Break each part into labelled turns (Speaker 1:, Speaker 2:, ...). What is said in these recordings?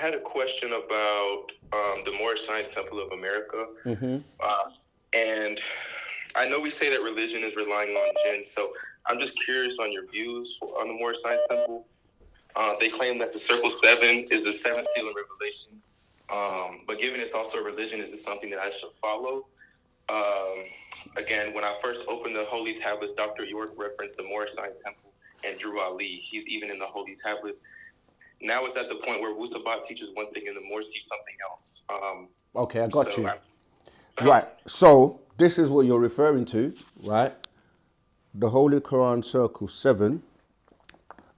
Speaker 1: had a question about the Moorish Science Temple of America. And I know we say that religion is relying on jinn, so I'm just curious on your views on the Moorish Science Temple. They claim that the Circle 7 is the seventh seal of Revelation. But given it's also a religion, is this something that I should follow? Again, when I first opened the Holy Tablets, Dr. York referenced the Moorish Science Temple and Drew Ali. He's even in the Holy Tablets. Now it's at the point where Wu-Sabat teaches one thing and the Moors teach something else.
Speaker 2: Okay, I got you. Right. So this is what you're referring to, right? The Holy Quran Circle 7.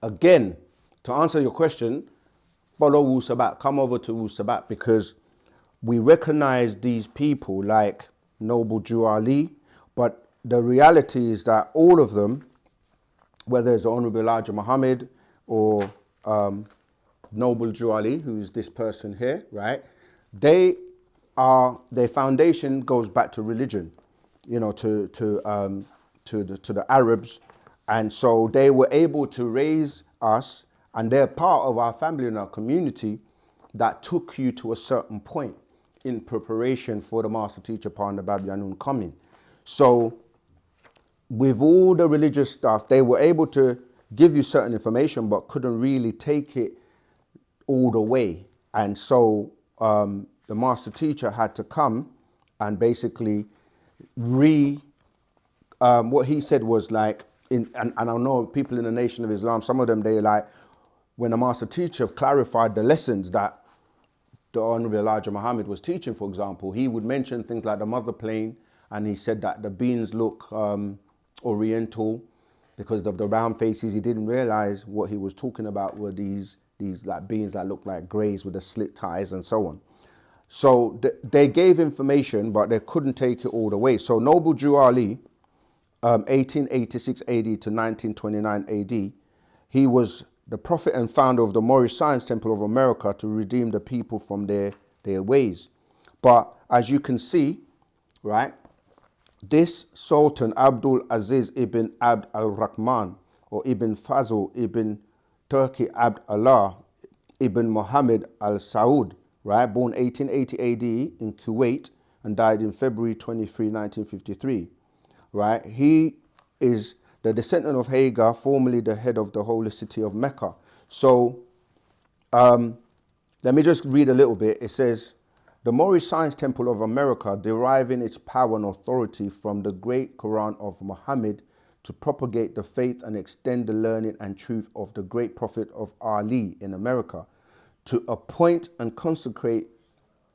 Speaker 2: Again, to answer your question, follow Wu-Sabat. Come over to Wu-Sabat because we recognize these people like Noble Jew Ali, but the reality is that all of them, whether it's the Honorable Elijah Muhammad or Noble Jew Ali, who is this person here, right? Their foundation goes back to religion, you know, to the Arabs, and so they were able to raise us, and they're part of our family and our community that took you to a certain point in preparation for the master teacher Panda Babyanun coming. So with all the religious stuff, they were able to give you certain information, but couldn't really take it all the way. And so the master teacher had to come and basically what he said was like, and I know people in the Nation of Islam, some of them, they like, when the master teacher clarified the lessons that the Honorable Elijah Muhammad was teaching, for example, he would mention things like the mother plane, and he said that the beings look oriental because of the round faces. He didn't realize what he was talking about were these like beings that look like greys with the slit ties and so on. So they gave information, but they couldn't take it all the way. So Noble Jew Ali, 1886 AD to 1929 AD, he was the prophet and founder of the Moorish Science Temple of America to redeem the people from their ways. But as you can see, right, this Sultan Abdul Aziz ibn Abd al-Rahman or Ibn Fazl ibn Turki Abd Allah ibn Muhammad al-Saud, right, born 1880 AD in Kuwait and died in February 23, 1953, right? He is the descendant of Hagar, formerly the head of the holy city of Mecca. So let me just read a little bit. It says, the Moorish Science Temple of America, deriving its power and authority from the great Quran of Muhammad to propagate the faith and extend the learning and truth of the great prophet of Ali in America, to appoint and consecrate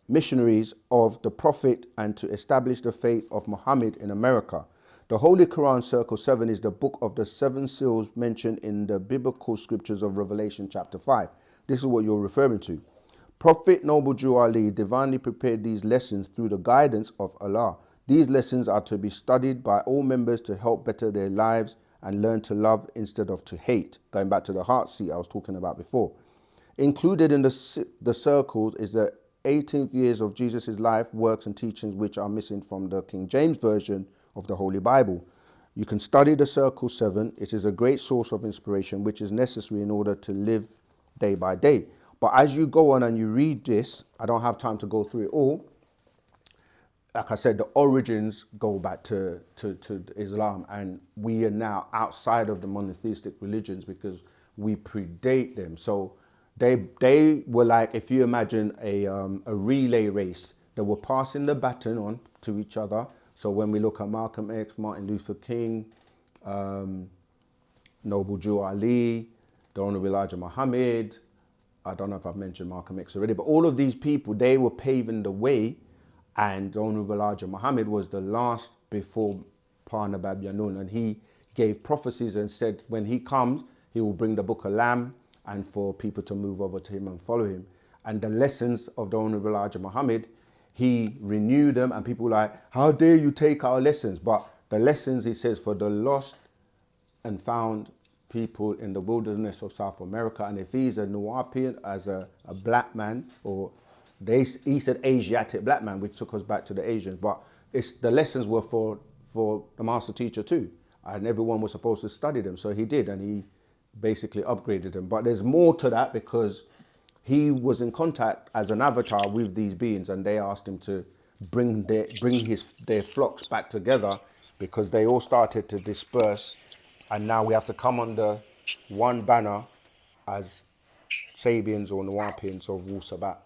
Speaker 2: missionaries of the prophet and to establish the faith of Muhammad in America. The Holy Quran Circle 7 is the book of the seven seals mentioned in the biblical scriptures of Revelation chapter 5. This is what you're referring to. Prophet Noble Jew Ali divinely prepared these lessons through the guidance of Allah. These lessons are to be studied by all members to help better their lives and learn to love instead of to hate. Going back to the heart seat I was talking about before. Included in the circles is the 18th years of Jesus' life, works and teachings which are missing from the King James Version of the Holy Bible. You can study the Circle 7. It is a great source of inspiration which is necessary in order to live day by day. But as you go on and you read this, I don't have time to go through it all. Like I said, the origins go back to Islam, and we are now outside of the monotheistic religions because we predate them. So they were like, if you imagine a relay race, they were passing the baton on to each other. So when we look at Malcolm X, Martin Luther King, Noble Jew Ali, the Honorable Elijah Muhammad, I don't know if I've mentioned Malcolm X already, but all of these people, they were paving the way, and the Honorable Elijah Muhammad was the last before Pana Babyanun, and he gave prophecies and said when he comes, he will bring the book of Lamb and for people to move over to him and follow him. And the lessons of the Honorable Elijah Muhammad, he renewed them, and people were like, how dare you take our lessons? But the lessons, he says, for the lost and found people in the wilderness of South America, and if he's a Nuwapian as a black man, or he said Asiatic black man, which took us back to the Asians, but the lessons were for the master teacher too, and everyone was supposed to study them. So he did, and he basically upgraded them. But there's more to that because he was in contact as an avatar with these beings, and they asked him to bring their flocks back together because they all started to disperse, and now we have to come under one banner as Sabians or Nuwapians of Wu-Sabat.